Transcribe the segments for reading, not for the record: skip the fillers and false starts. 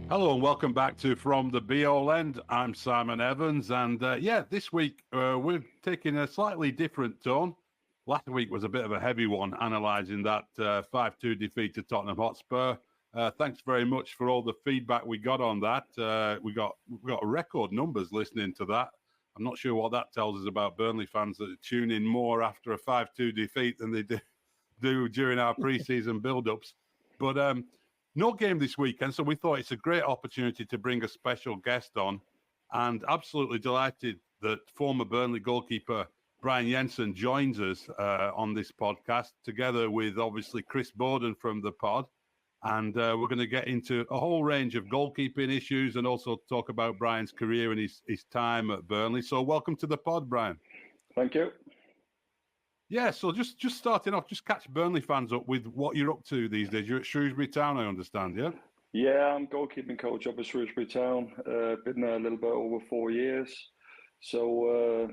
Hello and welcome back to From the Be-All End. I'm Simon Evans, and this week we're taking a slightly different tone. Last week was a bit of a heavy one, analysing that 5-2 defeat to Tottenham Hotspur. Thanks very much for all the feedback we got on that. We got record numbers listening to that. I'm not sure what that tells us about Burnley fans that tune in more after a 5-2 defeat than they do during our pre-season build-ups. But no game this weekend, so we thought it's a great opportunity to bring a special guest on, and absolutely delighted that former Burnley goalkeeper Brian Jensen joins us on this podcast, together with obviously Chris Bowden from the pod. And we're going to get into a whole range of goalkeeping issues and also talk about Brian's career and his time at Burnley. So welcome to the pod, Brian. Thank you. Yeah, so just starting off, just catch Burnley fans up with what you're up to these days. You're at Shrewsbury Town, I understand, yeah? Yeah, I'm goalkeeping coach up at Shrewsbury Town. Been there a little bit over 4 years. So,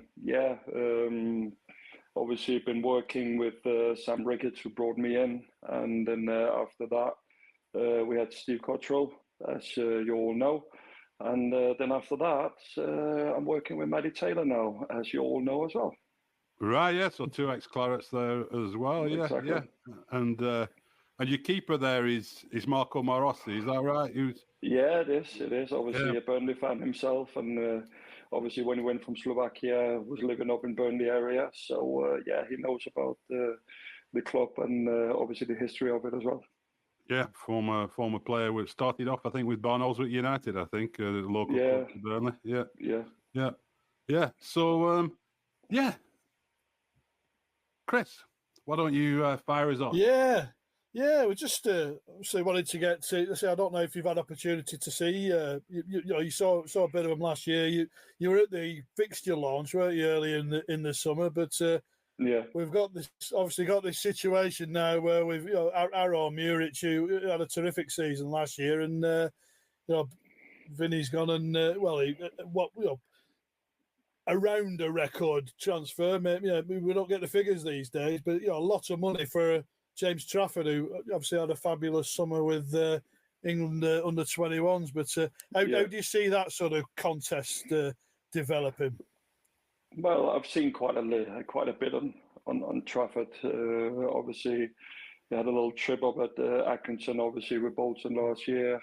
obviously been working with Sam Ricketts, who brought me in. And then after that, we had Steve Cottrell, as you all know. And then after that, I'm working with Matty Taylor now, as you all know as well. Right, yeah. So 2 ex-Clarets there as well, yeah, Exactly. yeah. And your keeper there is Marco Marossi, is that right? Yeah, it is. It is. Obviously a Burnley fan himself, and obviously when he went from Slovakia, was living up in Burnley area. So he knows about the club and obviously the history of it as well. Yeah, former player. We started off, I think, with Barnoldswick United. I think local club to Burnley. Yeah. So Chris, why don't you fire us on? Yeah, we just obviously wanted to get to. I don't know if you've had opportunity to see. You saw a bit of them last year. You were at the fixture launch, weren't you, early in the summer? But we've got this situation now where we've Aaron Muric, who had a terrific season last year, and Vinny's gone and around a record transfer. We don't get the figures these days, but lots of money for James Trafford, who obviously had a fabulous summer with England under 21s. But how do you see that sort of contest developing? Well, I've seen quite a bit on Trafford. Obviously, they had a little trip up at Atkinson, obviously with Bolton last year.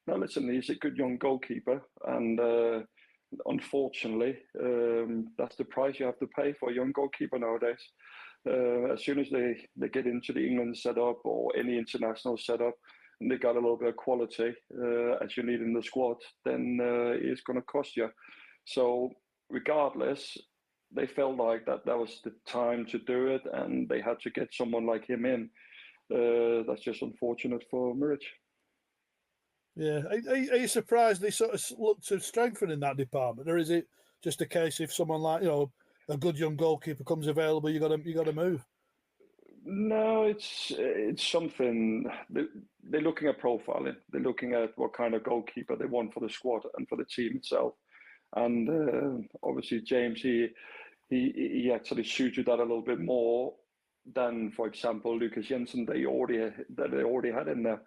Now, listen, he's a good young goalkeeper, and unfortunately, that's the price you have to pay for a young goalkeeper nowadays. As soon as they get into the England setup or any international setup, and they got a little bit of quality, as you need in the squad, then it's going to cost you. So regardless, they felt like that was the time to do it, and they had to get someone like him in. That's just unfortunate for Muric. Yeah, are you surprised they sort of look to strengthen in that department, or is it just a case if someone like a good young goalkeeper comes available, you got to move? No, it's something they're looking at profiling. They're looking at what kind of goalkeeper they want for the squad and for the team itself. And obviously James, he actually suited that a little bit more than, for example, Lucas Jensen they already had in there.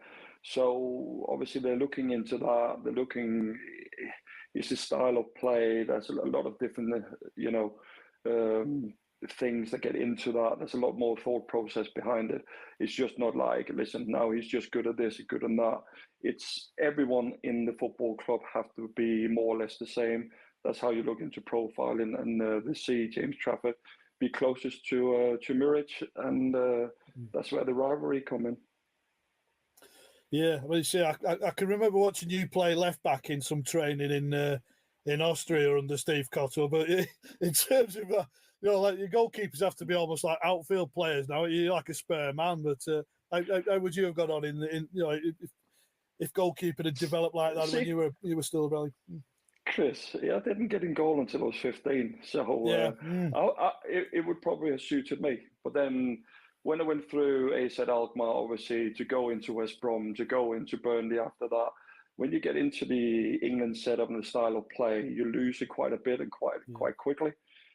So obviously they're looking into that. They're looking, is his style of play. There's a lot of different, things that get into that. There's a lot more thought process behind it. It's just not like, listen, now he's just good at this, good at that. It's everyone in the football club have to be more or less the same. That's how you look into profiling, and they see James Trafford be closest to Muric, and that's where the rivalry come in. Yeah, well, you see, I can remember watching you play left back in some training in Austria under Steve Cottrell. But in terms of like your goalkeepers have to be almost like outfield players now. You're like a spare man. But how would you have got on if goalkeeping had developed like that when you were still really? Chris, I didn't get in goal until I was 15, so it would probably have suited me. But then when I went through AZ Alkmaar, obviously, to go into West Brom, to go into Burnley after that, when you get into the England setup and the style of play, you lose it quite a bit and quite quickly.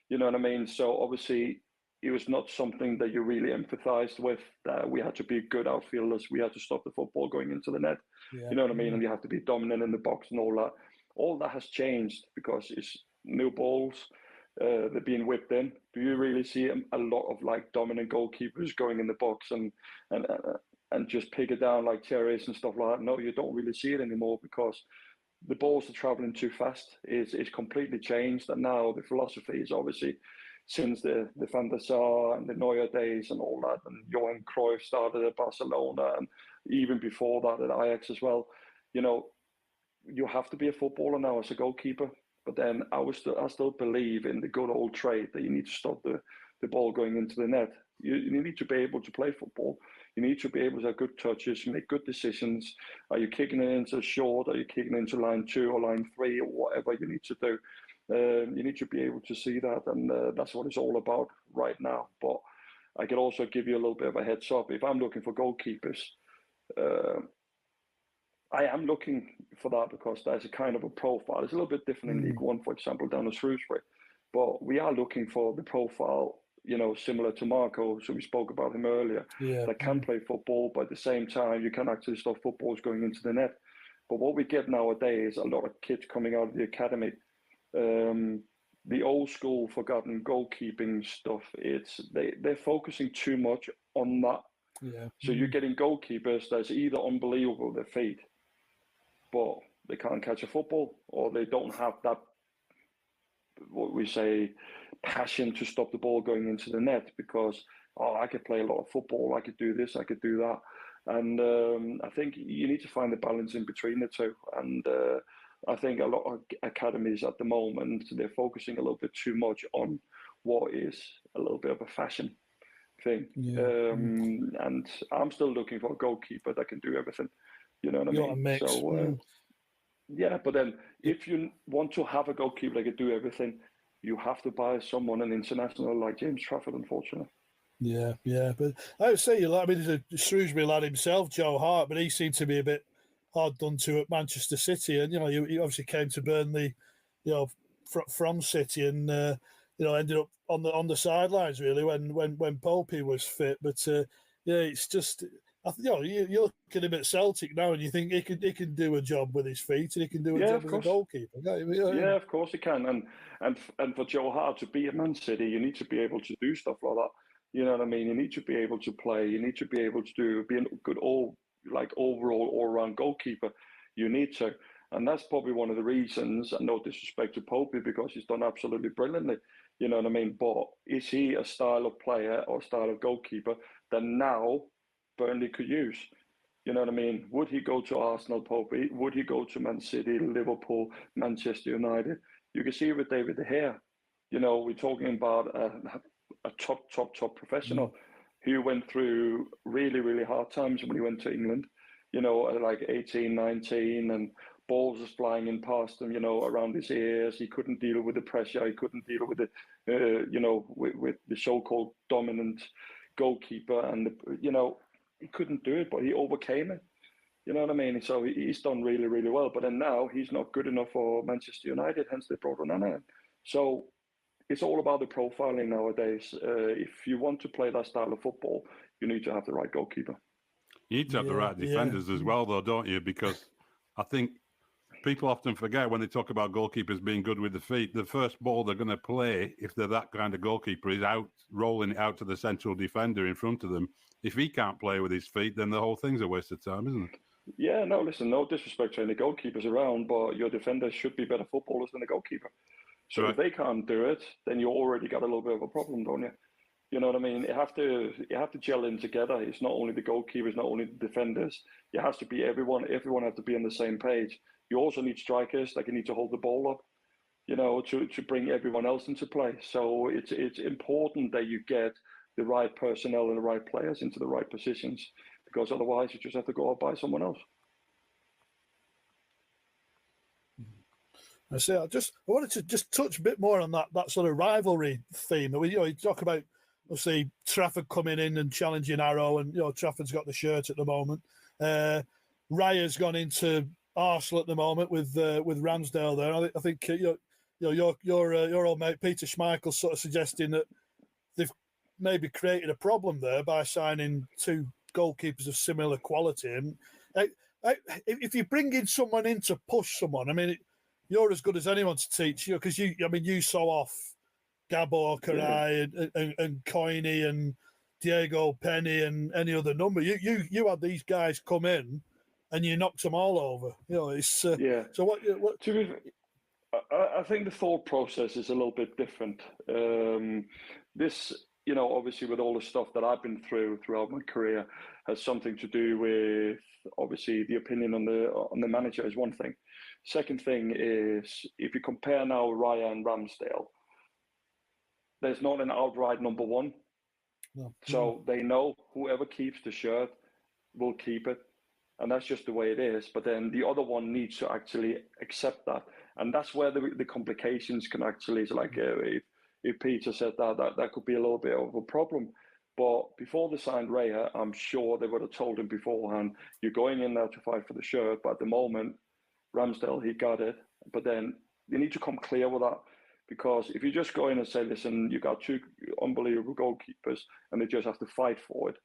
You know what I mean? So obviously, it was not something that you really empathized with, that we had to be good outfielders. We had to stop the football going into the net. Yeah. You know what I mean? And you have to be dominant in the box and all that. All that has changed because it's new balls. They're being whipped in. Do you really see a lot of like dominant goalkeepers going in the box and just pick it down like cherries and stuff like that? No, you don't really see it anymore because the balls are traveling too fast. It's completely changed. And now the philosophy is obviously, since the Van der Sar and the Neuer days and all that, and Johan Cruyff started at Barcelona, and even before that at Ajax as well, you know, you have to be a footballer now as a goalkeeper. But then I still believe in the good old trade that you need to stop the ball going into the net. You need to be able to play football. You need to be able to have good touches, make good decisions. Are you kicking it into short? Are you kicking it into line 2 or line 3 or whatever you need to do? You need to be able to see that, and that's what it's all about right now. But I can also give you a little bit of a heads up. If I'm looking for goalkeepers, I am looking for that because there's a kind of a profile. It's a little bit different in League One, for example, down at Shrewsbury. But we are looking for the profile, you know, similar to Marco, so we spoke about him earlier, that can play football, but at the same time, you can actually stop footballs going into the net. But what we get nowadays, a lot of kids coming out of the academy, the old school forgotten goalkeeping stuff, they're focusing too much on that. Yeah. So you're getting goalkeepers that's either unbelievable, their feet, but they can't catch a football, or they don't have that, what we say, passion to stop the ball going into the net because, I could play a lot of football, I could do this, I could do that. And I think you need to find the balance in between the two. And I think a lot of academies at the moment, they're focusing a little bit too much on what is a little bit of a fashion thing. Yeah. And I'm still looking for a goalkeeper that can do everything. You know what I mean? So, yeah, but then if you want to have a goalkeeper that can do everything, you have to buy someone an international like James Trafford, unfortunately. Yeah, but I would say, I mean, there's a Shrewsbury lad himself, Joe Hart, but he seemed to be a bit hard done to at Manchester City, and he obviously came to Burnley, from City, and ended up on the sidelines really when Popey was fit. But it's just, you look at him at Celtic now, and you think he can do a job with his feet, and he can do a job as a goalkeeper. Yeah, of course he can, and for Joe Hart to be at Man City, you need to be able to do stuff like that. You know what I mean? You need to be able to play. You need to be able to be a good overall all-round goalkeeper. You need to. And that's probably one of the reasons, and no disrespect to Popey because he's done absolutely brilliantly, you know what I mean? But is he a style of player or style of goalkeeper that now Burnley could use? You know what I mean? Would he go to Arsenal, Popey? Would he go to Man City, Liverpool, Manchester United? You can see with David De Gea, we're talking about a top professional who went through really, really hard times when he went to England, at like 18, 19, and balls was flying in past him, around his ears. He couldn't deal with the pressure. He couldn't deal with the, with the so-called dominant goalkeeper. And, he couldn't do it, but he overcame it. You know what I mean? So he's done really, really well. But then now he's not good enough for Manchester United, hence they brought Onana in. So it's all about the profiling nowadays. If you want to play that style of football, you need to have the right goalkeeper. You need to have the right defenders as well, though, don't you? Because I think people often forget when they talk about goalkeepers being good with the feet, the first ball they're going to play, if they're that kind of goalkeeper, is out, rolling it out to the central defender in front of them. If he can't play with his feet, then the whole thing's a waste of time, isn't it? Yeah, no, listen, no disrespect to any goalkeepers around, but your defenders should be better footballers than the goalkeeper. So if they can't do it, then you already got a little bit of a problem, don't you? You know what I mean? You have to gel in together. It's not only the goalkeepers, not only the defenders. It has to be everyone. Everyone has to be on the same page. You also need strikers that need to hold the ball up, to bring everyone else into play. So it's important that you get the right personnel and the right players into the right positions, because otherwise you just have to go out and buy someone else. I wanted to just touch a bit more on that sort of rivalry theme. You talk about, obviously, Trafford coming in and challenging Arrow, and Trafford's got the shirt at the moment. Raya's gone into Arsenal at the moment with Ramsdale there. I think your old mate Peter Schmeichel's sort of suggesting that maybe created a problem there by signing two goalkeepers of similar quality. And if you bring in someone in to push someone, I mean, you're as good as anyone to teach, because you saw off Gabor Karai and Coiney and Diego Penny and any other number. You had these guys come in and you knocked them all over. It's So what? I think the thought process is a little bit different. This, obviously with all the stuff that I've been throughout my career, has something to do with, obviously, the opinion on the manager is one thing. Second thing is, if you compare now Raya and Ramsdale, there's not an outright number one. No. So they know whoever keeps the shirt will keep it. And that's just the way it is. But then the other one needs to actually accept that. And that's where the complications can actually, it's like if Peter said that could be a little bit of a problem. But before they signed Raya, I'm sure they would have told him beforehand, you're going in there to fight for the shirt. But at the moment, Ramsdale, he got it. But then you need to come clear with that. Because if you just go in and say, listen, you got two unbelievable goalkeepers and they just have to fight for it.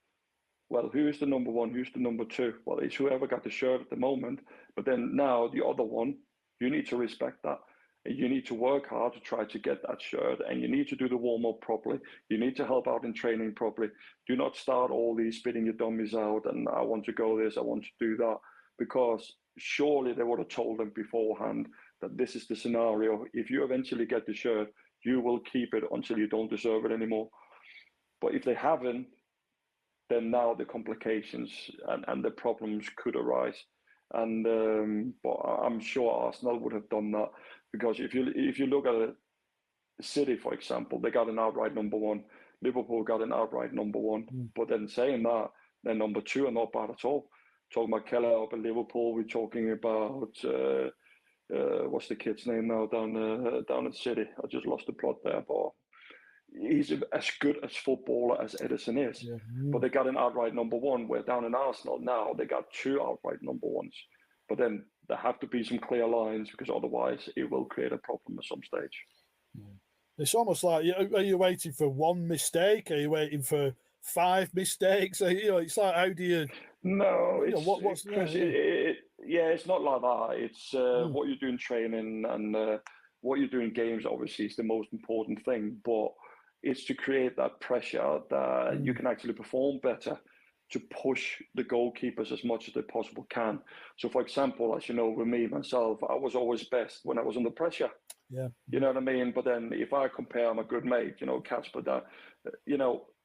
Well, who is the number one? Who's the number two? Well, it's whoever got the shirt at the moment. But then now the other one, you need to respect that. You need to work hard to try to get that shirt, and you need to do the warm-up properly. You need to help out in training properly. Do not start all these spitting your dummies out and I want to go this, I want to do that. Because surely they would have told them beforehand that this is the scenario. If you eventually get the shirt, you will keep it until you don't deserve it anymore. But if they haven't, then now the complications and the problems could arise. And but I'm sure Arsenal would have done that, because if you look at it, City, for example, they got an outright number one. Liverpool got an outright number one. But then saying that, their number two are not bad at all. Talking about Keller up at Liverpool, we're talking about what's the kid's name now down in City? I just lost the plot there, but he's as good as footballer as Edison is. Yeah. But they got an outright number one, where down in Arsenal now they got two outright number ones. But then there have to be some clear lines, because otherwise it will create a problem at some stage. Yeah. It's almost like, are you waiting for one mistake? Are you waiting for 5 mistakes? It's like, how do you... No, it's not like that. It's what you do in training and what you do in games, obviously, is the most important thing. But it's to create that pressure that you can actually perform better, to push the goalkeepers as much as they possibly can. So, for example, as you know, with me, myself, I was always best when I was under pressure. Yeah. You know what I mean? But then if I compare my good mate, Casper, that,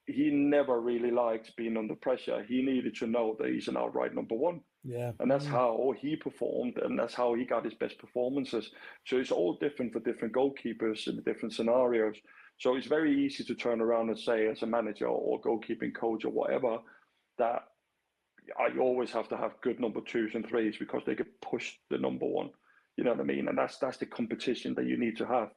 he never really liked being under pressure. He needed to know that he's an outright number one. Yeah. And that's how he performed, and that's how he got his best performances. So it's all different for different goalkeepers in different scenarios. So it's very easy to turn around and say, as a manager or goalkeeping coach or whatever, that I always have to have good number 2s and 3s because they could push the number one. You know what I mean? And that's the competition that you need to have.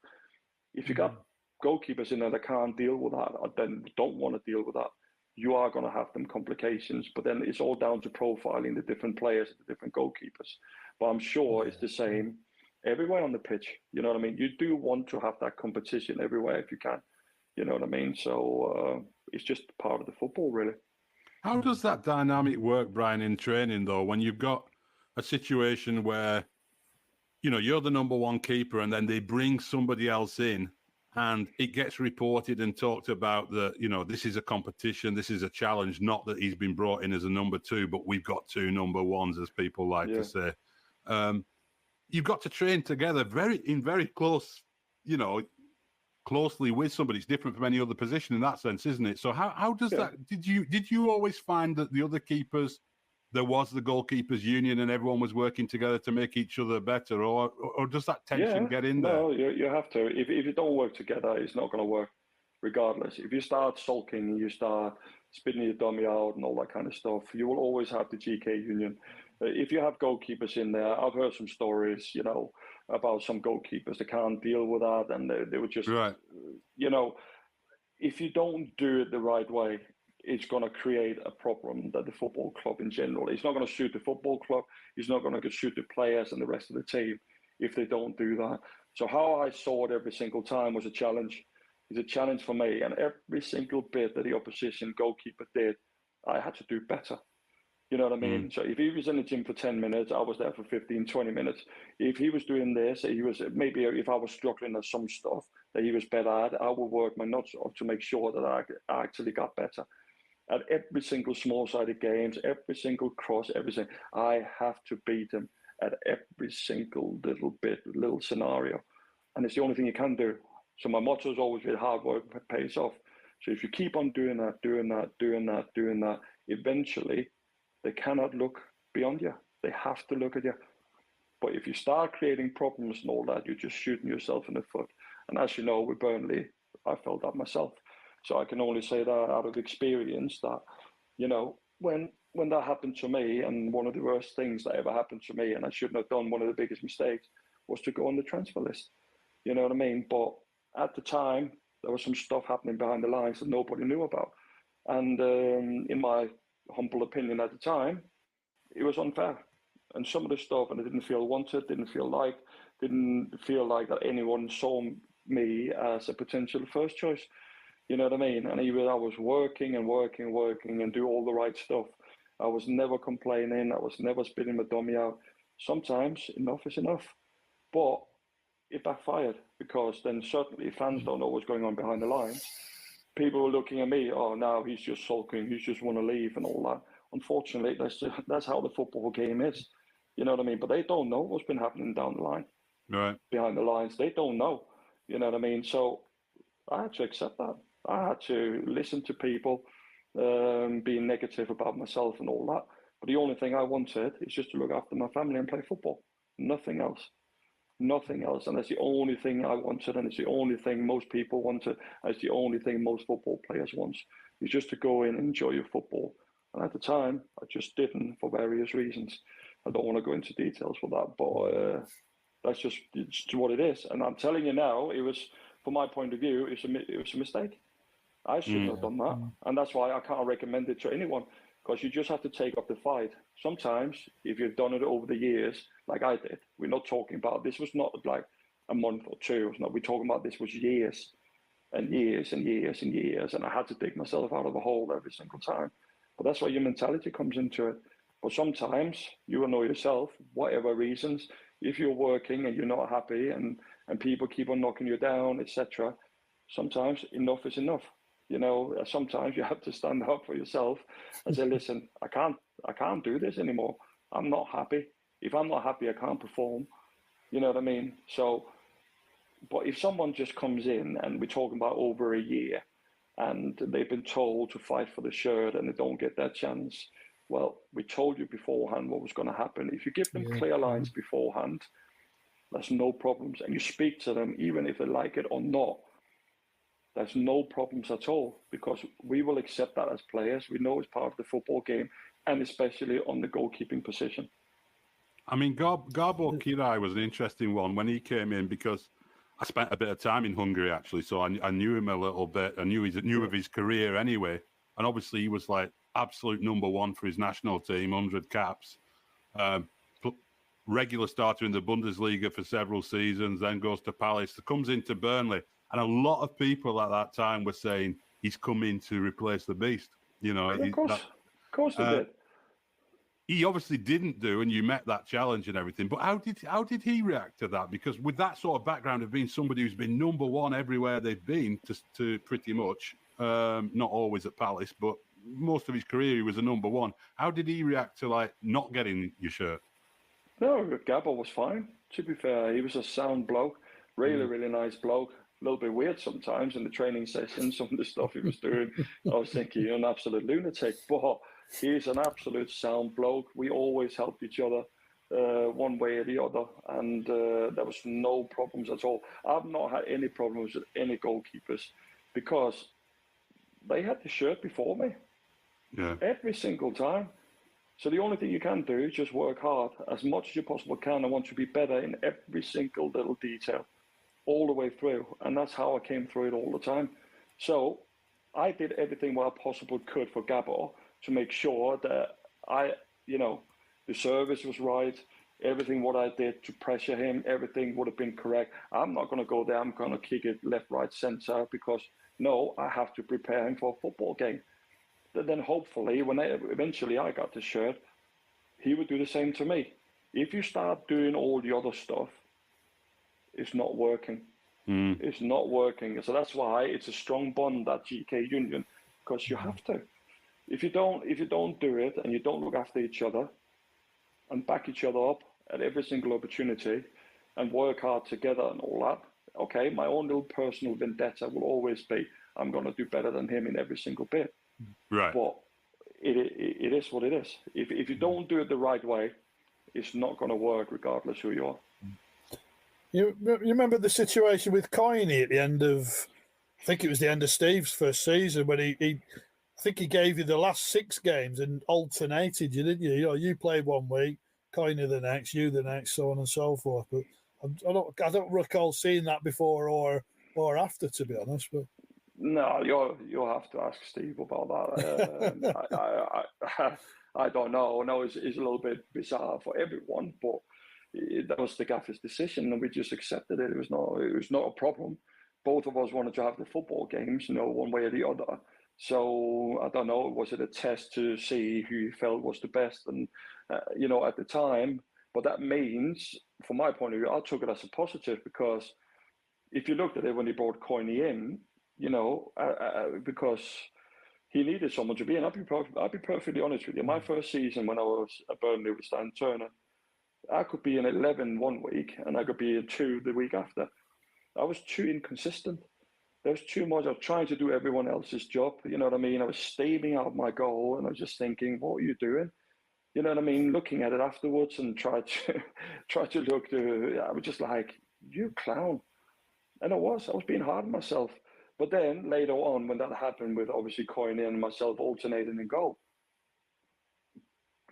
If you got goalkeepers in there that can't deal with that, or then don't want to deal with that, you are going to have them complications. But then it's all down to profiling the different players, the different goalkeepers. But I'm sure it's the same everywhere on the pitch. You know what I mean? You do want to have that competition everywhere if you can. You know what I mean? So it's just part of the football, really. How does that dynamic work, Brian, in training, though, when you've got a situation where, you're the number one keeper and then they bring somebody else in and it gets reported and talked about that, this is a competition, this is a challenge, not that he's been brought in as a number 2, but we've got 2 number 1s, as people like to say. You've got to train together very close, closely with somebody. It's different from any other position in that sense, isn't it? So how does that, did you always find that the other keepers, there was the goalkeepers union and everyone was working together to make each other better, or does that tension get in there? No, you have to. If you don't work together, it's not going to work regardless. If you start sulking and you start spitting your dummy out and all that kind of stuff, you will always have the GK union. If you have goalkeepers in there, I've heard some stories, about some goalkeepers that can't deal with that, and they would just, if you don't do it the right way, it's going to create a problem that the football club in general, it's not going to suit the football club, it's not going to suit the players and the rest of the team if they don't do that. So how I saw it every single time was a challenge. is a challenge for me. And every single bit that the opposition goalkeeper did, I had to do better. You know what I mean? So if he was in the gym for 10 minutes, I was there for 15, 20 minutes. If he was doing this, he was maybe if I was struggling at some stuff that he was better at, I would work my nuts off to make sure that I actually got better. At every single small-sided games, every single cross, everything, I have to beat him at every single little scenario. And it's the only thing you can do. So my motto is always with hard work pays off. So if you keep on doing that, eventually they cannot look beyond you. They have to look at you. But if you start creating problems and all that, you're just shooting yourself in the foot. And as you know, with Burnley, I felt that myself. So I can only say that out of experience that, you know, when that happened to me, and one of the worst things that ever happened to me, and I shouldn't have done, one of the biggest mistakes, was to go on the transfer list. You know what I mean? But at the time, there was some stuff happening behind the lines that nobody knew about. And in my humble opinion at the time, it was unfair. And some of the stuff, and I didn't feel wanted, didn't feel like that anyone saw me as a potential first choice. You know what I mean? And even I was working and do all the right stuff. I was never complaining. I was never spitting my dummy out. Sometimes enough is enough. But it backfired, because then certainly fans don't know what's going on behind the lines. People were looking at me, oh, now he's just sulking, he's just want to leave and all that. Unfortunately, that's how the football game is. You know what I mean? But they don't know what's been happening down the line. Right. Behind the lines. They don't know. You know what I mean? So I had to accept that. I had to listen to people being negative about myself and all that. But the only thing I wanted is just to look after my family and play football. Nothing else. Nothing else. And that's the only thing I wanted, and it's the only thing most people wanted, and it's the only thing most football players want, is just to go in and enjoy your football. And at the time, I just didn't, for various reasons. I don't want to go into details for that, but that's just what it is. And I'm telling you now, it was, from my point of view, it was a mistake. I shouldn't have done that. And that's why I can't recommend it to anyone, because you just have to take up the fight. Sometimes, if you've done it over the years, like I did, we're not talking about, this was not like a month or two. No, we're talking about this was years and years and years and years. And I had to dig myself out of a hole every single time. But that's why your mentality comes into it. But sometimes you will know yourself, whatever reasons, if you're working and you're not happy and people keep on knocking you down, etc., sometimes enough is enough. You know, sometimes you have to stand up for yourself and say, listen, I can't do this anymore. I'm not happy. If I'm not happy, I can't perform. You know what I mean? So, but if someone just comes in, and we're talking about over a year, and they've been told to fight for the shirt and they don't get that chance, well, we told you beforehand what was going to happen. If you give them clear lines beforehand, there's no problems. And you speak to them, even if they like it or not, there's no problems at all, because we will accept that as players. We know it's part of the football game, and especially on the goalkeeping position. I mean, Garbo Kirai was an interesting one when he came in, because I spent a bit of time in Hungary, actually, so I knew him a little bit. I knew of his career anyway. And obviously, he was like absolute number one for his national team, 100 caps. Regular starter in the Bundesliga for several seasons, then goes to Palace, comes into Burnley. And a lot of people at that time were saying he's come in to replace the beast. You know, of course he did. He obviously didn't do, and you met that challenge and everything. But how did he react to that? Because with that sort of background of being somebody who's been number one everywhere they've been, to pretty much, not always at Palace, but most of his career he was a number one. How did he react to like not getting your shirt? No, Gabbo was fine. To be fair, he was a sound bloke, really nice bloke. A little bit weird sometimes in the training session, some of the stuff he was doing. I was thinking, you're an absolute lunatic, but he's an absolute sound bloke. We always helped each other one way or the other, and there was no problems at all. I've not had any problems with any goalkeepers, because they had the shirt before me. Yeah. Every single time. So the only thing you can do is just work hard as much as you possibly can. I want to be better in every single little detail, all the way through. And that's how I came through it all the time. So I did everything what I possibly could for Gabor to make sure that the service was right, Everything what I did to pressure him, everything would have been correct. I'm not going to go there. I'm going to kick it left, right, center because no, I have to prepare him for a football game. Then hopefully, when eventually I got the shirt, he would do the same to me. If you start doing all the other stuff, it's not working. It's not working. So that's why it's a strong bond, that GK union, because you have to. If you don't do it and you don't look after each other and back each other up at every single opportunity and work hard together and all that, okay, my own little personal vendetta will always be, I'm going to do better than him in every single bit. Right. But it is what it is. If you don't do it the right way, it's not going to work regardless who you are. You remember the situation with Coyne at the end of, I think it was the end of Steve's first season when he I think he gave you the last 6 games and alternated you, didn't you? You know, you played one week, Coyne the next, you the next, so on and so forth. But I don't recall seeing that before or after, to be honest. But no, you'll have to ask Steve about that. I don't know. I know it's a little bit bizarre for everyone, but that was the gaffer's decision, and we just accepted it. It was not a problem. Both of us wanted to have the football games, one way or the other. So I don't know. Was it a test to see who he felt was the best? And at the time, but that means, from my point of view, I took it as a positive because if you looked at it when he brought Coyne in, because he needed someone to be in. I'll be perfectly honest with you. My first season when I was at Burnley with Stan Turner, I could be in 11 one week and I could be in 2 the week after. I was too inconsistent. There was too much of trying to do everyone else's job. You know what I mean? I was staving out my goal and I was just thinking, what are you doing? You know what I mean? Looking at it afterwards and try to look I was just like, you clown. And I was being hard on myself. But then later on, when that happened with obviously Coyne and myself alternating in goal,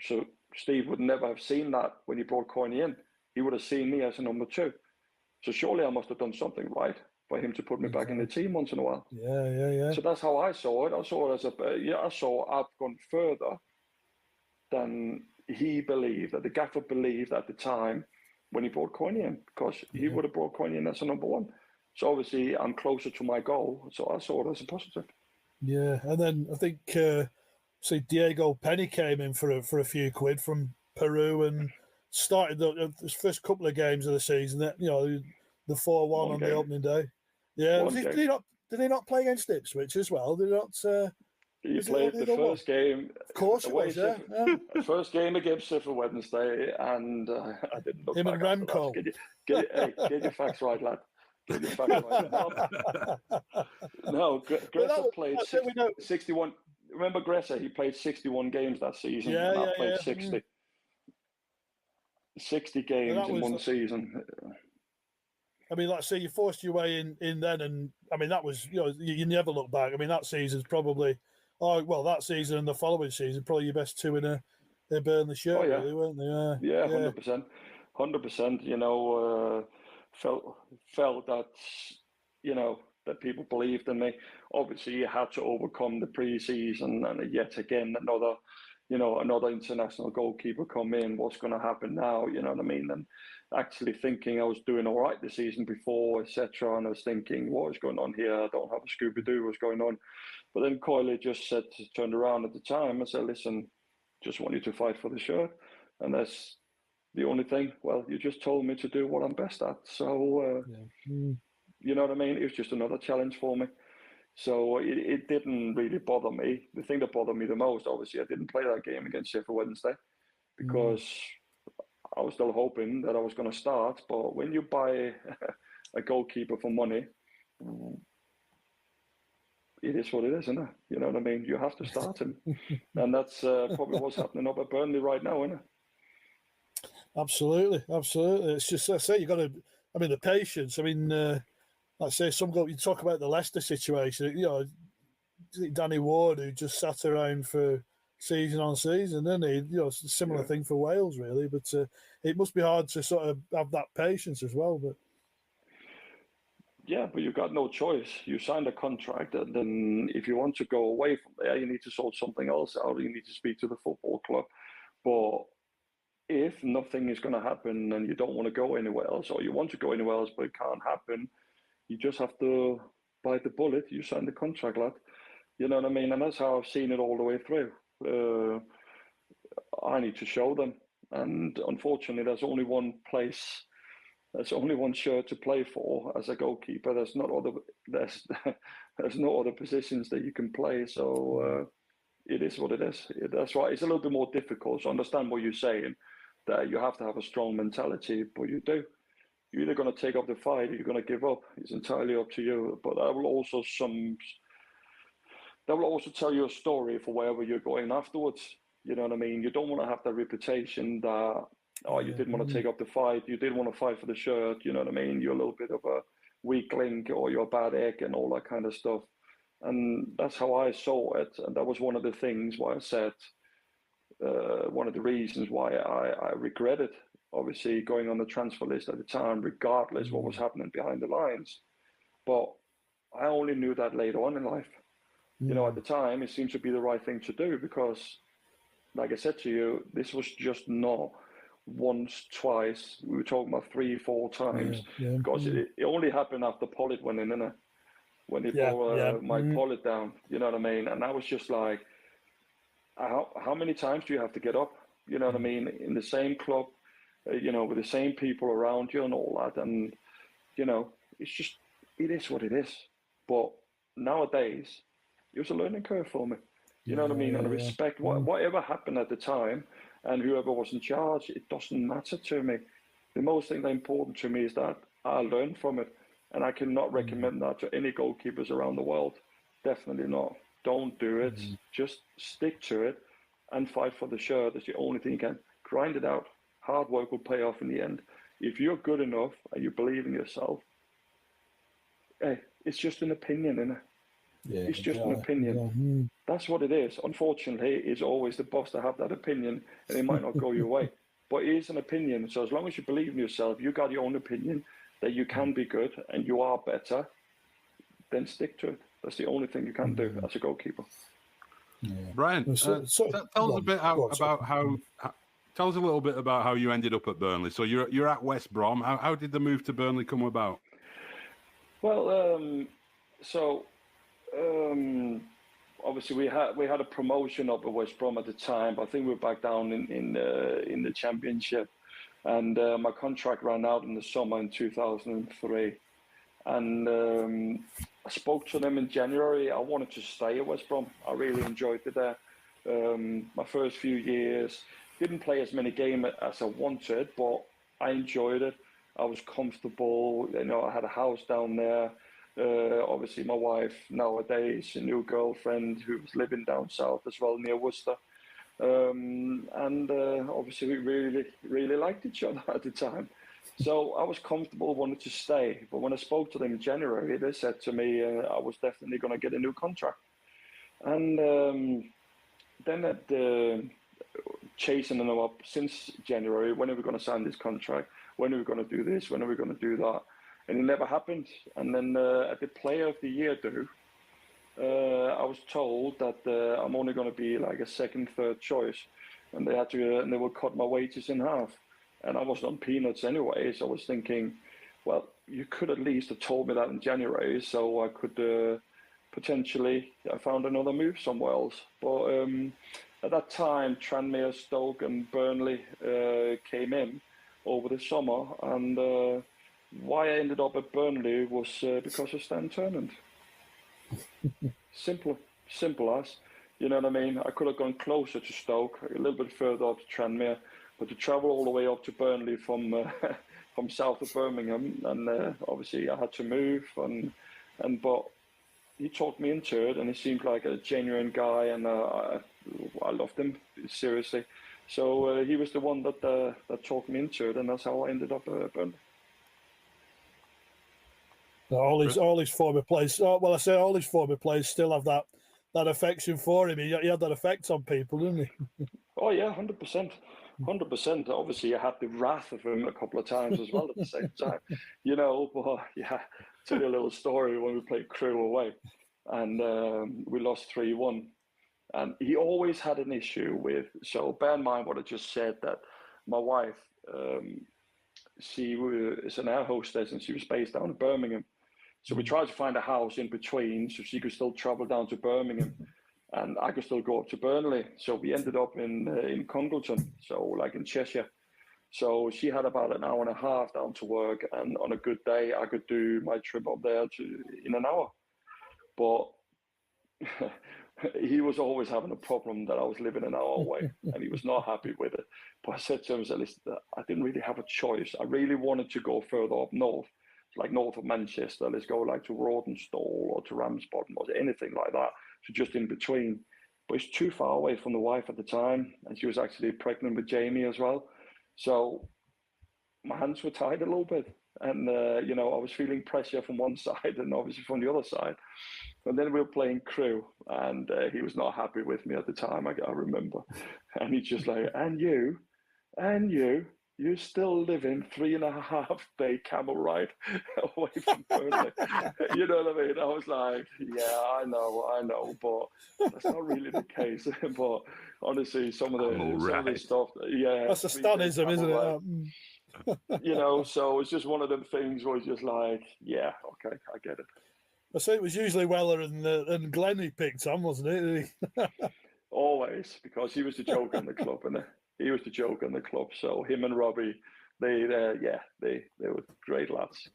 so Steve would never have seen that when he brought Coyne in. He would have seen me as a number 2. So surely I must have done something right for him to put me back in the team once in a while. Yeah. So that's how I saw it. I saw it as I've gone further than he believed, that the gaffer believed at the time when he brought Coyne in, because he would have brought Coyne in as a number 1. So obviously I'm closer to my goal. So I saw it as a positive. Yeah, and then I think Diego Penny came in for a few quid from Peru and started the first couple of games of the season. That the 4-1 on the opening day. Yeah, did he not play against Ipswich as well? Did he not? He played the first game. Of course, it was. Yeah. First game against Sheffield Wednesday, and I didn't look him back and Remco. Get your facts right, lad. Get your facts right. No, Gresser played 61. Remember Gresser? He played 61 games that season. Yeah, and I played 60. 60 games in one season. I mean, like I say, you forced your way in then, and I mean that was you never look back. I mean that season's probably that season and the following season probably your best 2 in a Burnley shirt, really, weren't they? Yeah, 100%, 100%. Felt that that people believed in me. Obviously, you had to overcome the pre-season, and yet again another international goalkeeper come in. What's going to happen now? You know what I mean? And actually thinking I was doing all right the season before, etc. And I was thinking, what is going on here? I don't have a Scooby-Doo. What's going on? But then Coyle just turned around at the time and said, listen, just want you to fight for the shirt. And that's the only thing. Well, you just told me to do what I'm best at. So, you know what I mean? It was just another challenge for me. So it didn't really bother me. The thing that bothered me the most, obviously, I didn't play that game against Sheffield Wednesday because I was still hoping that I was going to start. But when you buy a goalkeeper for money, it is what it is, isn't it? You know what I mean? You have to start him. And that's probably what's happening up at Burnley right now, isn't it? Absolutely. It's just, I say, you got to, I mean, the patience. I mean, like I say, you talk about the Leicester situation, Danny Ward, who just sat around for season on season, didn't he? It's a similar thing for Wales, really. But it must be hard to sort of have that patience as well. But yeah, but you've got no choice. You signed a contract, and then if you want to go away from there, you need to sort something else out. You need to speak to the football club. But if nothing is going to happen and you don't want to go anywhere else, or you want to go anywhere else but it can't happen, you just have to bite the bullet. You sign the contract, lad. You know what I mean? And that's how I've seen it all the way through. I need to show them, and unfortunately, there's only one place. There's only one shirt to play for as a goalkeeper. There's no other positions that you can play. So it is what it is. That's why it's a little bit more difficult. So I understand what you're saying, that you have to have a strong mentality, but you do. You're either going to take up the fight or you're going to give up. It's entirely up to you. But that will also tell you a story for wherever you're going afterwards. You know what I mean? You don't want to have that reputation that, oh, you didn't want to take up the fight, you didn't want to fight for the shirt, you know what I mean? You're a little bit of a weak link, or you're a bad egg and all that kind of stuff. And that's how I saw it. And that was one of the things why I said, one of the reasons why I regretted, obviously, going on the transfer list at the time, regardless what was happening behind the lines. But I only knew that later on in life. You know, at the time, it seemed to be the right thing to do because, like I said to you, this was just not once, twice. We were talking about 3, 4 times. Because it only happened after Pollitt went in, innit? When he brought Mike Pollitt down, you know what I mean? And I was just like, how many times do you have to get up? You know what I mean? In the same club, you know, with the same people around you and all that. And, you know, it's just, it is what it is. But nowadays, it was a learning curve for me. You know what I mean? And I respect whatever happened at the time and whoever was in charge, it doesn't matter to me. The most thing that's important to me is that I learned from it. And I cannot recommend that to any goalkeepers around the world. Definitely not. Don't do it. Just stick to it and fight for the shirt. That's the only thing you can. Grind it out. Hard work will pay off in the end. If you're good enough and you believe in yourself, hey, it's just an opinion, innit? Yeah, it's just an opinion. That's what it is. Unfortunately, it's always the boss to have that opinion, and it might not go your way. But it is an opinion. So as long as you believe in yourself, you got your own opinion that you can be good and you are better, then stick to it. That's the only thing you can do as a goalkeeper. Brian, tell us a bit about how. Tell us a little bit about how you ended up at Burnley. So you're at West Brom. How did the move to Burnley come about? Well, obviously we had a promotion up at West Brom at the time, but I think we were back down in the Championship, and my contract ran out in the summer in 2003, and I spoke to them in January. I wanted to stay at West Brom. I really enjoyed it there. My first few years, didn't play as many games as I wanted, but I enjoyed it. I was comfortable. You know, I had a house down there. Obviously, my wife nowadays, a new girlfriend who was living down south as well, near Worcester. Obviously, we really liked each other at the time. So I was comfortable, wanted to stay. But when I spoke to them in January, they said to me I was definitely going to get a new contract. And then at chasing them up since January, when are we going to sign this contract? When are we going to do this? When are we going to do that? And it never happened. And then at the Player of the Year I was told that I'm only going to be like a second, third choice, and they would cut my wages in half. And I was on peanuts anyway, so I was thinking, well, you could at least have told me that in January, so I could potentially I found another move somewhere else. But at that time, Tranmere, Stoke, and Burnley came in over the summer, and why I ended up at Burnley was because of Stan Turnant. Simple as, you know what I mean? I could have gone closer to Stoke, a little bit further up to Tranmere, but to travel all the way up to Burnley from south of Birmingham, and obviously I had to move, but he talked me into it, and he seemed like a genuine guy, and I loved him, seriously. So he was the one that talked me into it, and that's how I ended up at Burnley. All his former players. Well, I say all his former players still have that affection for him. He had that effect on people, didn't he? Oh yeah, 100%. Obviously, I had the wrath of him a couple of times as well at the same time, you know. But yeah, tell you a little story when we played Crewe away, and we lost 3-1. And he always had an issue with. So bear in mind what I just said, that my wife, she is an air hostess, and she was based down in Birmingham. So we tried to find a house in between so she could still travel down to Birmingham, and I could still go up to Burnley. So we ended up in Congleton, so like in Cheshire. So she had about an hour and a half down to work, and on a good day, I could do my trip up there in an hour. But he was always having a problem that I was living an hour away, and he was not happy with it. But I said to him, listen, I didn't really have a choice. I really wanted to go further up north, like north of Manchester. Let's go like to Rawtenstall or to Ramsbottom or anything like that. So just in between. But it's too far away from the wife at the time, and she was actually pregnant with Jamie as well. So my hands were tied a little bit, and I was feeling pressure from one side and obviously from the other side. And then we were playing Crew, and he was not happy with me at the time, I remember. And he's just like, and you still living 3.5 day camel ride away from Burnley. You know what I mean? I was like, yeah, I know, but that's not really the case. But honestly, some of the stuff, yeah. That's a Stanism, isn't it? So it's just one of them things where it's just like, yeah, okay, I get it. I say it was usually Weller and Glenn he picked on, wasn't it? Always, because he was the joke in the club, and he was the joke in the club. So him and Robbie, they were great lads.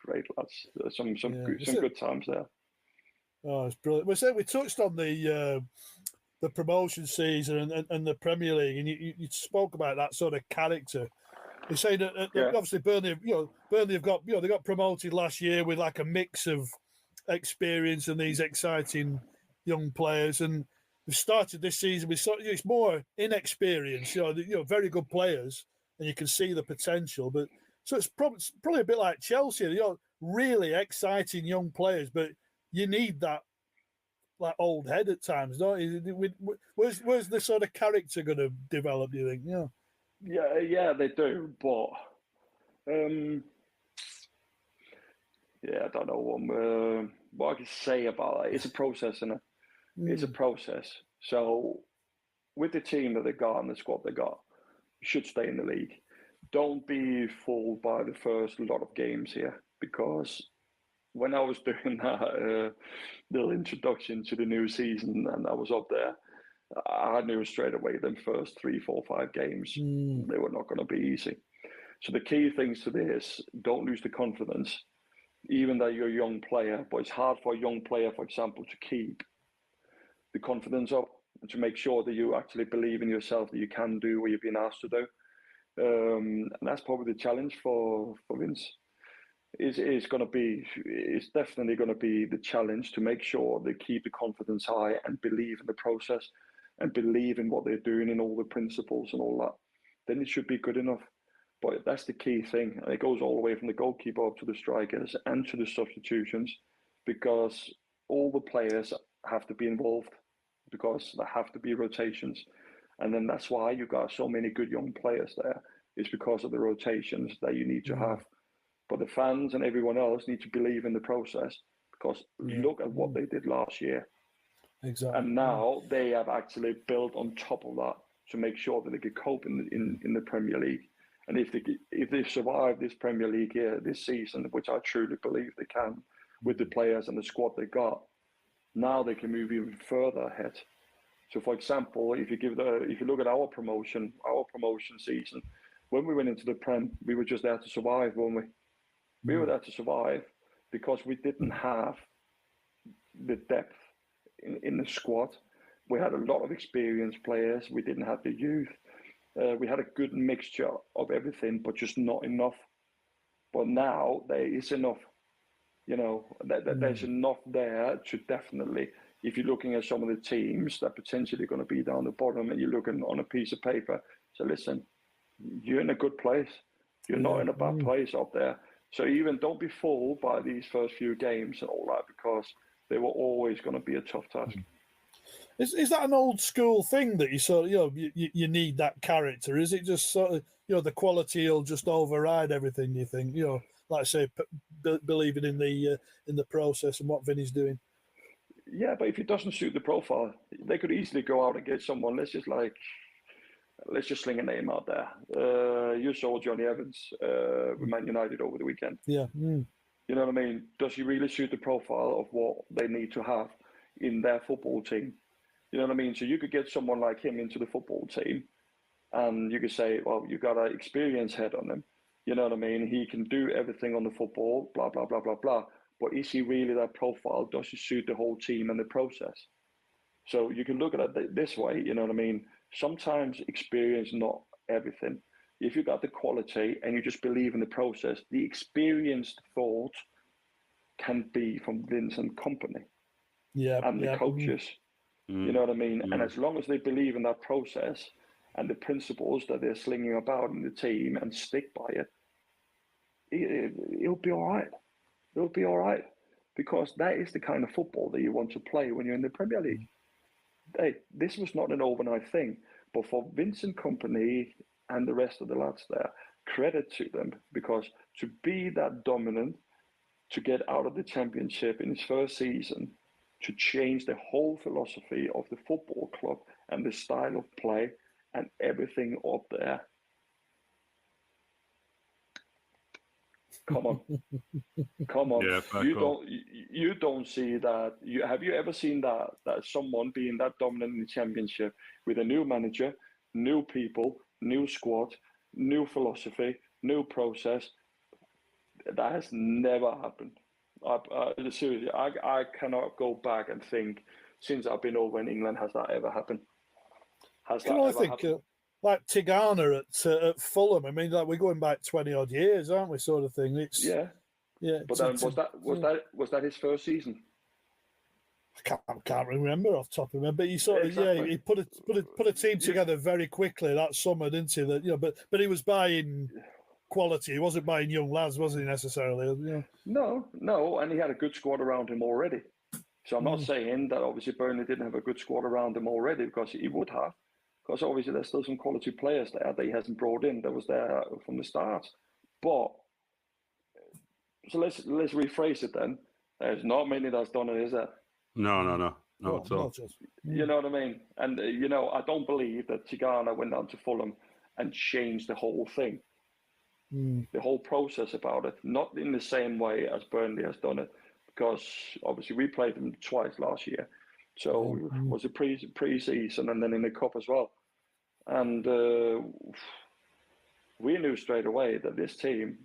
Some good times there. Oh, it's brilliant. We touched on the promotion season and the Premier League, and you spoke about that sort of character. You say that obviously Burnley have got they got promoted last year with like a mix of experience and these exciting young players, and we've started this season with it's more inexperience. Very good players, and you can see the potential. But so it's probably a bit like Chelsea. Really exciting young players, but you need that like old head at times, don't you? Where's the sort of character going to develop? Do you think? Yeah, they do, but I don't know what I can say about it. It's a process, isn't it? It's a process. So with the team that they got and the squad they got, you should stay in the league. Don't be fooled by the first lot of games here, because when I was doing that little introduction to the new season and I was up there, I knew straight away them first 3, 4, 5 games, they were not going to be easy. So the key things to this, don't lose the confidence, even though you're a young player, but it's hard for a young player, for example, to keep the confidence up and to make sure that you actually believe in yourself, that you can do what you've been asked to do. And that's probably the challenge for Vince. It's definitely going to be the challenge to make sure they keep the confidence high and believe in the process and believe in what they're doing and all the principles and all that. Then it should be good enough. But that's the key thing. And it goes all the way from the goalkeeper up to the strikers and to the substitutions, because all the players have to be involved, because there have to be rotations. And then that's why you got so many good young players there. It's because of the rotations that you need to have. But the fans and everyone else need to believe in the process, because look at what they did last year. Exactly. And now they have actually built on top of that to make sure that they could cope in the Premier League. And if they survive this Premier League here this season, which I truly believe they can, with the players and the squad they got, now they can move even further ahead. So, for example, if you look at our promotion season, when we went into the Prem, we were just there to survive, weren't we? We were there to survive because we didn't have the depth in the squad. We had a lot of experienced players. We didn't have the youth. We had a good mixture of everything, but just not enough. But now there is enough. There's enough there to definitely, if you're looking at some of the teams that potentially going to be down the bottom and you're looking on a piece of paper, so listen, you're in a good place. You're not in a bad place up there. So even don't be fooled by these first few games and all that, because they were always going to be a tough task. Is that an old school thing that you sort of, you need that character? Is it just sort of, the quality will just override everything, you think? Like I say, believing in the process and what Vinny's doing. Yeah, but if it doesn't suit the profile, they could easily go out and get someone. Let's just like, let's just sling a name out there. You saw Johnny Evans with Man United over the weekend. Yeah. Mm. You know what I mean? Does he really suit the profile of what they need to have in their football team? You know what I mean? So you could get someone like him into the football team, and you could say, well, you got an experience head on him. You know what I mean? He can do everything on the football, blah, blah, blah, blah, blah. But is he really that profile? Does he suit the whole team and the process? So you can look at it this way, you know what I mean? Sometimes experience, not everything. If you got the quality and you just believe in the process, the experienced thought can be from Vincent Kompany and the coaches. You know what I mean? And as long as they believe in that process and the principles that they're slinging about in the team and stick by it, it'll be all right. It'll be all right, because that is the kind of football that you want to play when you're in the Premier League. Hey, this was not an overnight thing, but for Vincent Kompany and the rest of the lads there, credit to them, because to be that dominant, to get out of the Championship in his first season, to change the whole philosophy of the football club and the style of play and everything up there. Come on. Come on. Yeah, you don't see that. Have you ever seen that someone being that dominant in the Championship with a new manager, new people, new squad, new philosophy, new process? That has never happened. Seriously, I cannot go back and think since I've been over in England, has that ever happened? Like Tigana at Fulham. I mean, like we're going back 20 odd years, aren't we? Sort of thing. It's yeah. But then was that his first season? I can't remember off the top of my head, but he sort of he put a team together very quickly that summer, didn't he? That but he was buying quality. He wasn't buying young lads, was he necessarily? No, and he had a good squad around him already. So I'm not saying that obviously Burnley didn't have a good squad around him already, because he would have. Because obviously there's still some quality players there that he hasn't brought in that was there from the start. But so let's rephrase it then. There's not many that's done it, is there? No, not at all. You know what I mean? And I don't believe that Tigana went down to Fulham and changed the whole thing, the whole process about it. Not in the same way as Burnley has done it, because obviously we played them twice last year. So it was a pre-season and then in the cup as well. And we knew straight away that this team,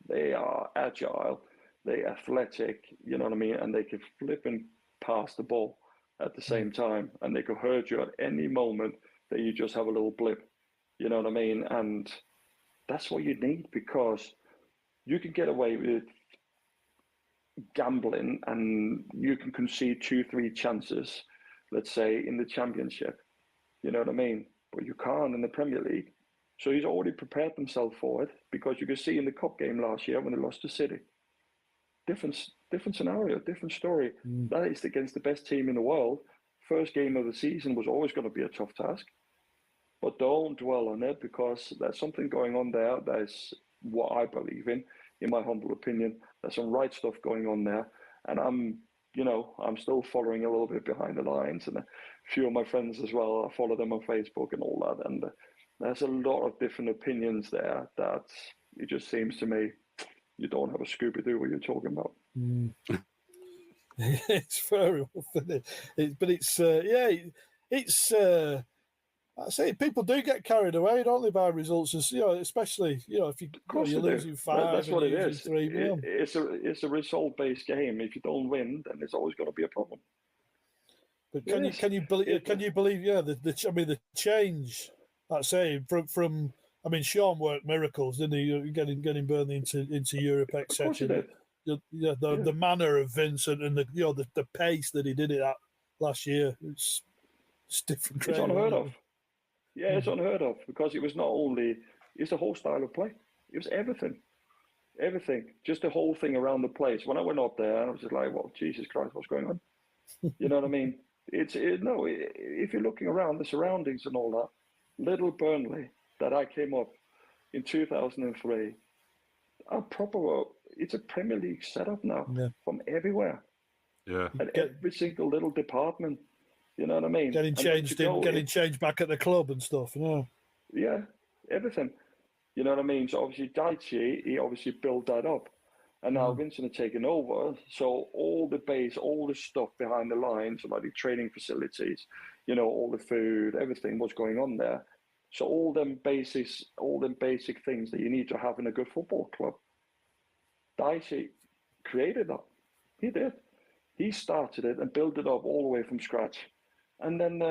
they are agile, they're athletic, you know what I mean? And they can flip and pass the ball at the same time. And they could hurt you at any moment that you just have a little blip, you know what I mean? And that's what you need, because you can get away with gambling and you can concede 2-3 chances, let's say, in the Championship. You know what I mean? But you can't in the Premier League. So he's already prepared himself for it, because you can see in the cup game last year when they lost to City. Different scenario, different story. That is against the best team in the world. First game of the season was always going to be a tough task. But don't dwell on it, because there's something going on there. That's what I believe in my humble opinion. There's some right stuff going on there. And I'm still following a little bit behind the lines. And a few of my friends as well, I follow them on Facebook and all that. And there's a lot of different opinions there that it just seems to me you don't have a Scooby-Doo what you're talking about. It's fair enough, isn't it? But it's I say people do get carried away, don't they, by results? Especially if you're losing 5. That's what it is. 3. It's a result-based game. If you don't win, then there's always going to be a problem. But can you believe? The change. That's saying from. I mean, Sean worked miracles, didn't he? Getting Burnley into Europe, etc. The manner of Vincent and the pace that he did it at last year, it's different. It's unheard of. Yeah, it's unheard of, because it was not only, it's the whole style of play. It was everything. Just the whole thing around the place. When I went up there, I was just like, well, Jesus Christ, what's going on? You know what I mean? If you're looking around the surroundings and all that, little Burnley that I came up in 2003, it's a Premier League setup now from everywhere. Yeah. And every single little department. You know what I mean? Getting changed back at the club and stuff. Yeah, everything. You know what I mean? So obviously Daichi, he obviously built that up. And now Vincent had taken over. So all the base, all the stuff behind the lines, like the training facilities, all the food, everything was going on there. So all them basic things that you need to have in a good football club, Daichi created that. He did. He started it and built it up all the way from scratch. And then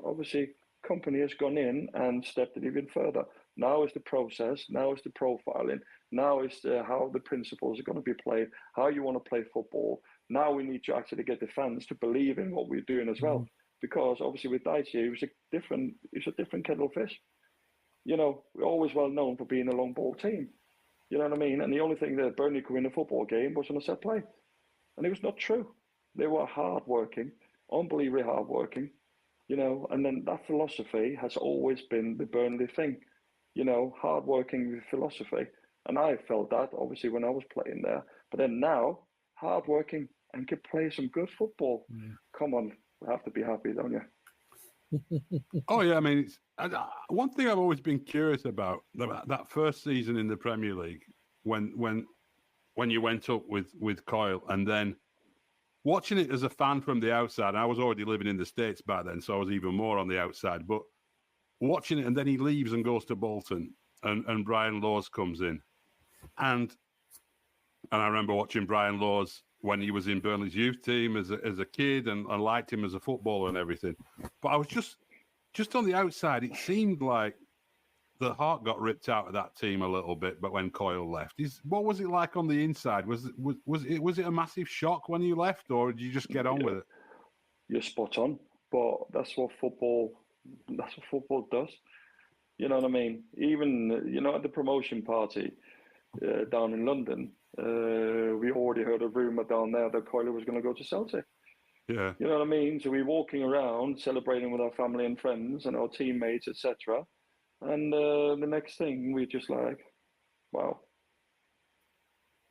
obviously Kompany has gone in and stepped it even further. Now is the process, now is the profiling, now is how the principles are going to be played, how you want to play football. Now we need to actually get the fans to believe in what we're doing as well. Because obviously with Daichi, it was a different kettle of fish. We're always well known for being a long ball team. You know what I mean? And the only thing that Burnley could win a football game was on a set play. And it was not true. They were hard-working, unbelievably hard-working, and then that philosophy has always been the Burnley thing, hard-working philosophy. And I felt that, obviously, when I was playing there. But then now, hard-working and can play some good football. Come on, we have to be happy, don't you? Oh, yeah, I mean, one thing I've always been curious about that first season in the Premier League, when you went up with Coyle, and then watching it as a fan from the outside. I was already living in the States back then, so I was even more on the outside. But watching it, and then he leaves and goes to Bolton, and Brian Laws comes in. And I remember watching Brian Laws when he was in Burnley's youth team as a kid, and I liked him as a footballer and everything. But I was just on the outside, it seemed like the heart got ripped out of that team a little bit, but when Coyle left, what was it like on the inside? Was it a massive shock when you left, or did you just get on with it? You're spot on, but that's what football does. You know what I mean? Even at the promotion party down in London, we already heard a rumor down there that Coyle was going to go to Celtic. Yeah. You know what I mean? So we're walking around celebrating with our family and friends and our teammates, etc. And the next thing, we're just like, wow.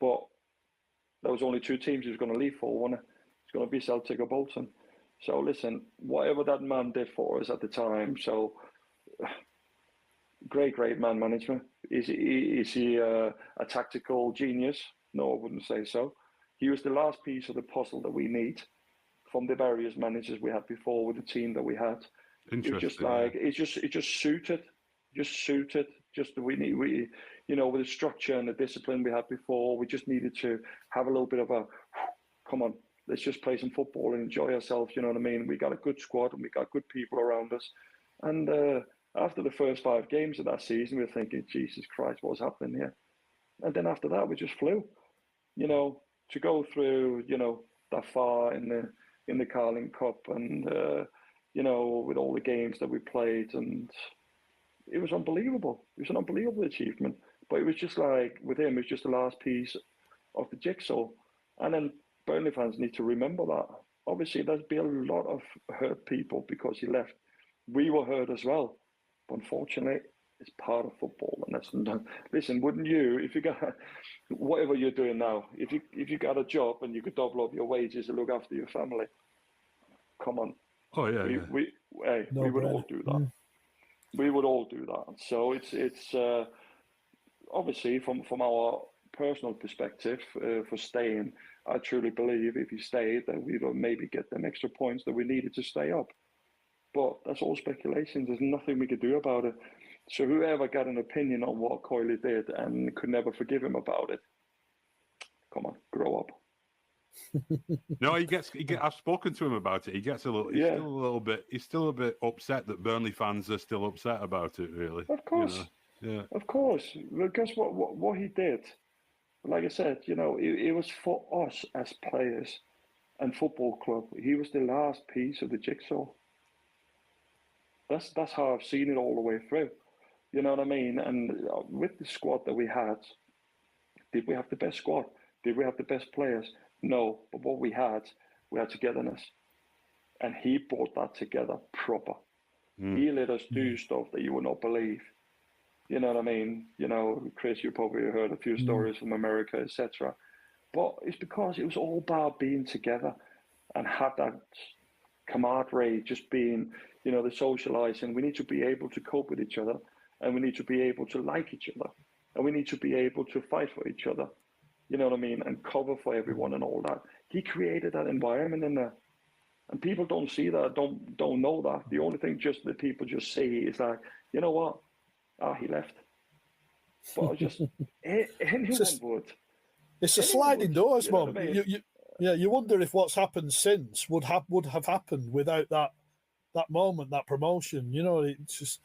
But there was only two teams he was going to leave for, wasn't it? It's going to be Celtic or Bolton. So listen, whatever that man did for us at the time, so great man management. Is he a tactical genius? No, I wouldn't say so. He was the last piece of the puzzle that we need from the various managers we had before with the team that we had. It was just like, it just suited. We with the structure and the discipline we had before, we just needed to have a little bit of a, come on, let's just play some football and enjoy ourselves. You know what I mean? We got a good squad and we got good people around us. And after the first 5 games of that season, we were thinking, Jesus Christ, what's happening here? And then after that, we just flew. To go through, that far in the Carling Cup and with all the games that we played, and it was unbelievable. It was an unbelievable achievement. But it was just like, with him, it was just the last piece of the jigsaw. And then Burnley fans need to remember that. Obviously, there's been a lot of hurt people because he left. We were hurt as well. But unfortunately, it's part of football. And that's not, listen, wouldn't you, if you got, whatever you're doing now, if you got a job and you could double up your wages and look after your family, come on. Oh, yeah. We would all do that. We would all do that. So it's obviously from our personal perspective for staying, I truly believe if he stayed that we would maybe get them extra points that we needed to stay up. But that's all speculation. There's nothing we could do about it. So whoever got an opinion on what Coyle did and could never forgive him about it, come on, grow up. No, I've spoken to him about it. He gets he's still a bit upset that Burnley fans are still upset about it, really. Of course. Yeah. Of course. Because what he did, like I said, it was for us as players and football club. He was the last piece of the jigsaw. That's how I've seen it all the way through. You know what I mean? And with the squad that we had, did we have the best squad? Did we have the best players? No, but what we had togetherness. And he brought that together proper. He let us do stuff that you would not believe. You know what I mean? Chris, you probably heard a few stories from America, etc. But it's because it was all about being together and had that camaraderie, just being, the socializing. We need to be able to cope with each other. and we need to be able to like each other, and we need to be able to fight for each other. You know what I mean? And cover for everyone and all that. He created that environment in there. And people don't see that, don't know that. The only thing just that people just say is like, you know what? He left. But I just anyone would. It's a sliding doors, you know Mum. I mean? You wonder if what's happened since would have happened without that moment, that promotion. You know, it's just.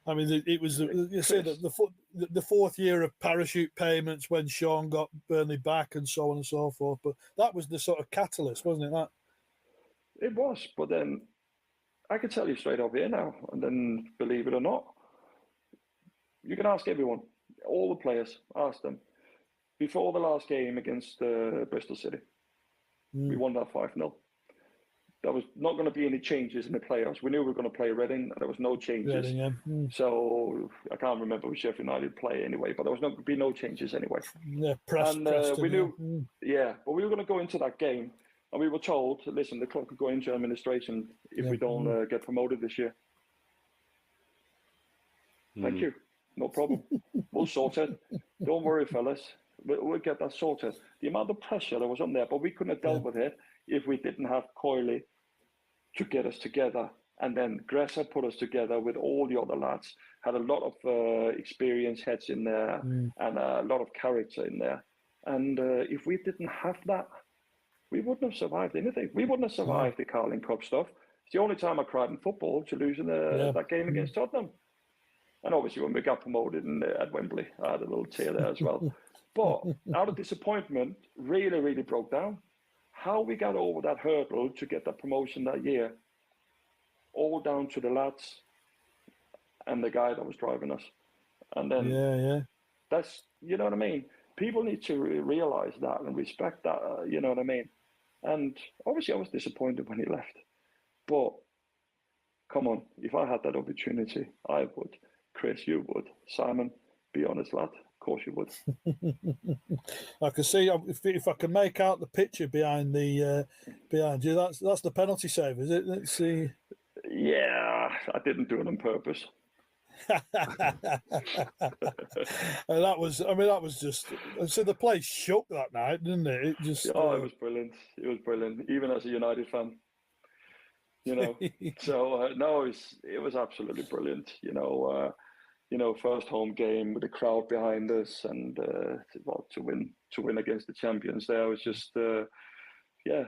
I mean, it was you said the fourth year of parachute payments when Sean got Burnley back and so on and so forth. But that was the sort of catalyst, wasn't it? That it was. But then I can tell you straight up here now, and then believe it or not, you can ask everyone, all the players, ask them. Before the last game against Bristol City, we won that 5-0. There was not going to be any changes in the playoffs. We knew we were going to play Reading, and there was no changes. Reading, yeah. So I can't remember who Sheffield United play anyway, but there was going to be no changes anyway. Yeah, Preston, we knew, but we were going to go into that game, and we were told, listen, the club could go into administration if we don't get promoted this year. Thank you. No problem. We'll sort it. Don't worry, fellas. We'll get that sorted. The amount of pressure that was on there, but we couldn't have dealt with it if we didn't have Coyley to get us together. And then Gresser put us together with all the other lads, had a lot of experienced heads in there and a lot of character in there. And if we didn't have that, we wouldn't have survived anything. We wouldn't have survived the Carling Cup stuff. It's the only time I cried in football to losing that game against Tottenham. And obviously when we got promoted at Wembley, I had a little tear there as well. But out of disappointment, really, really broke down. How we got over that hurdle to get that promotion that year, all down to the lads and the guy that was driving us. And then that's, you know what I mean? People need to realise that and respect that, you know what I mean? And obviously I was disappointed when he left. But come on, if I had that opportunity, I would. Chris, you would. Simon, be honest, lad. Of course you would. I can see if I can make out the picture behind you. That's the penalty save, is it? Let's see. Yeah, I didn't do it on purpose. And that was just. So the place shook that night, didn't it? It just. It was brilliant. It was brilliant, even as a United fan. You know, so no, it was absolutely brilliant. You know, first home game with the crowd behind us, and to win against the champions. There was just, it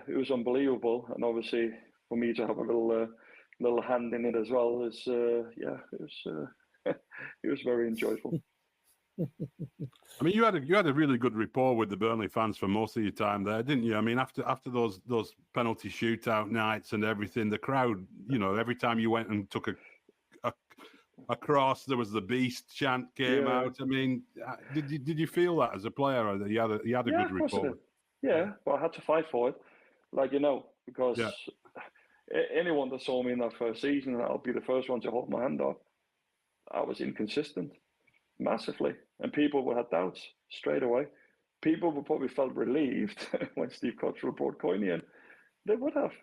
was unbelievable. And obviously, for me to have a little hand in it as well is, it was very enjoyable. I mean, you had a really good rapport with the Burnley fans for most of your time there, didn't you? I mean, after those penalty shootout nights and everything, the crowd, you know, every time you went and took a cross, there was the beast chant came out. I mean, did you feel that as a player, or that you had a good rapport? Yeah, well, I had to fight for it, because anyone that saw me in that first season, I'll be the first one to hold my hand up. I was inconsistent, massively, and people would have doubts straight away. People would probably felt relieved when Steve Cottrell brought Coyne in. They would have,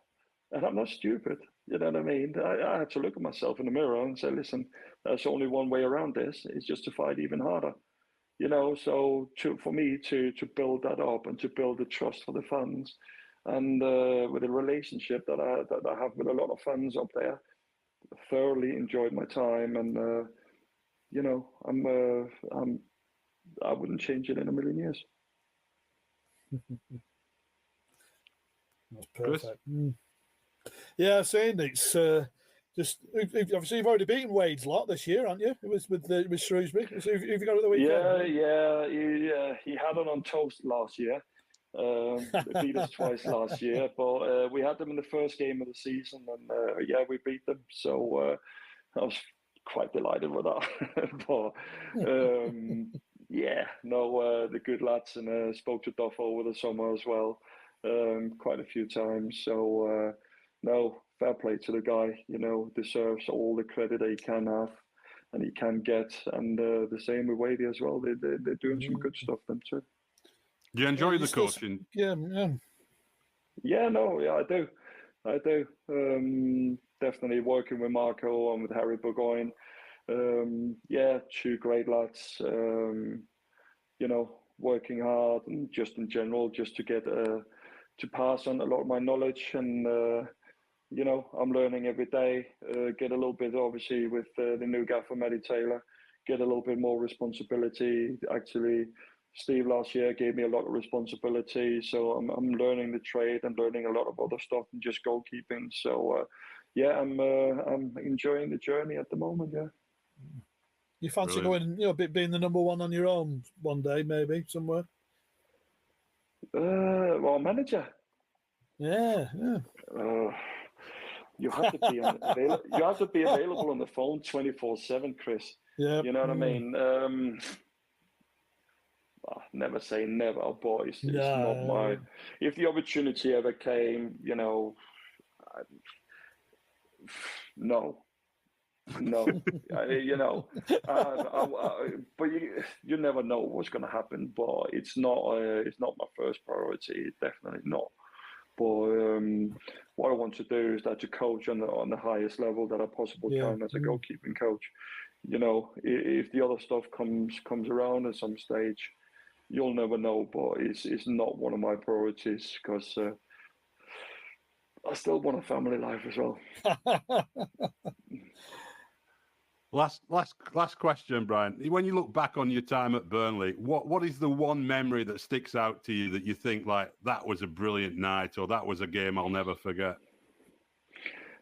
and I'm not stupid. You know what I mean? I had to look at myself in the mirror and say, listen, there's only one way around this. It's just to fight even harder. You know, so for me to build that up and to build the trust for the fans, and with the relationship that I have with a lot of fans up there, I thoroughly enjoyed my time, and you know, I wouldn't change it in a million years. That's perfect. Yeah, saying it's just obviously you've already beaten Wade's lot this year, haven't you? It was with Shrewsbury. Have you got it at the weekend? Yeah. He had it on toast last year. They beat us twice last year, but we had them in the first game of the season, and we beat them. So I was quite delighted with that. But the good lads, and spoke to Duff over the summer as well, quite a few times. So fair play to the guy. You know, deserves all the credit that he can have and he can get, and the same with Wadey as well. They're doing some good stuff them too. Do you enjoy the coaching? Yeah, I do. Definitely working with Marco and with Harry Burgoyne. Yeah, two great lads. Working hard and just in general, just to get to pass on a lot of my knowledge. And I'm learning every day. Get a little bit, obviously, with the new gaffer, Matty Taylor, get a little bit more responsibility. Actually, Steve last year gave me a lot of responsibility, so I'm learning the trade and learning a lot of other stuff than just goalkeeping. So yeah, I'm enjoying the journey at the moment. Yeah. You fancy Brilliant. going, being the number one on your own one day, maybe somewhere? Well, manager. Yeah. You have to be available. You have to be available on the phone 24/7, Chris. Yeah. You know what I mean? Never say never, but it's not my. If the opportunity ever came, no. But you never know what's going to happen. But it's not my first priority. Definitely not. But what I want to do is to coach on the highest level that I possibly can as a goalkeeping coach. If the other stuff comes around at some stage, you'll never know. But it's not one of my priorities because I still want a family life as well. Last question, Brian. When you look back on your time at Burnley, what is the one memory that sticks out to you that you think like that was a brilliant night or that was a game I'll never forget?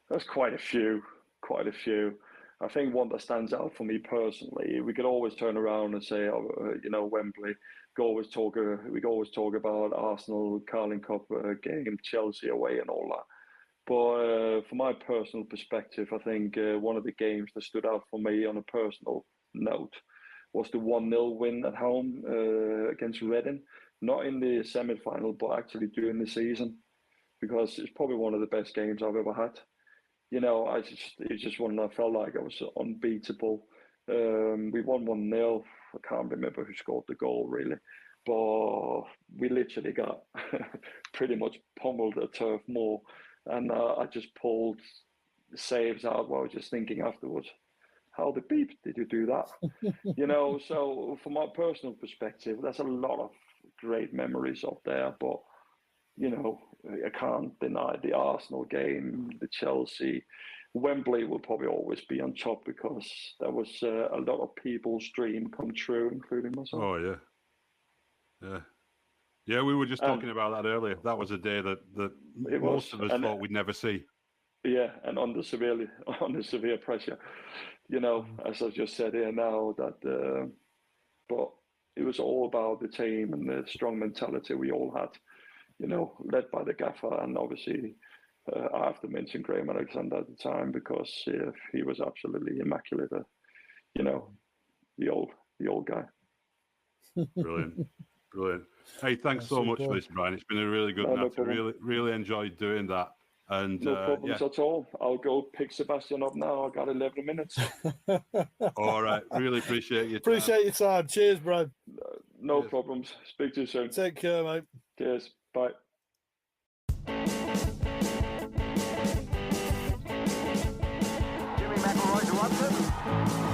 There's quite a few. I think one that stands out for me personally, we could always turn around and say, Wembley. We could always talk about Arsenal, Carling Cup game, Chelsea away, and all that. But from my personal perspective, I think one of the games that stood out for me on a personal note was the 1-0 win at home against Reading. Not in the semi-final, but actually during the season, because it's probably one of the best games I've ever had. It's just one that I felt like I was unbeatable. We won 1-0. I can't remember who scored the goal, really. But we literally got pretty much pummeled at Turf Moor. And I just pulled saves out while I was just thinking afterwards, how the beep did you do that? So from my personal perspective, there's a lot of great memories up there. But, I can't deny the Arsenal game, the Chelsea. Wembley will probably always be on top because there was a lot of people's dream come true, including myself. Oh, yeah. Yeah, we were just talking about that earlier. That was a day that most of us thought we'd never see. Yeah, and under severe pressure, as I just said here now, that. But it was all about the team and the strong mentality we all had. Led by the gaffer, and obviously I have to mention Graham Alexander at the time because he was absolutely immaculate. The old guy. Brilliant. Hey, thanks so much for this, Brian. It's been a really good night. I really enjoyed doing that. And no problems at all. I'll go pick Sebastian up now. I got 11 minutes. All right. Really appreciate your time. Appreciate your time. Cheers, Brian. No problems. Speak to you soon. Take care, mate. Cheers. Bye. Jimmy McElroy to Watson.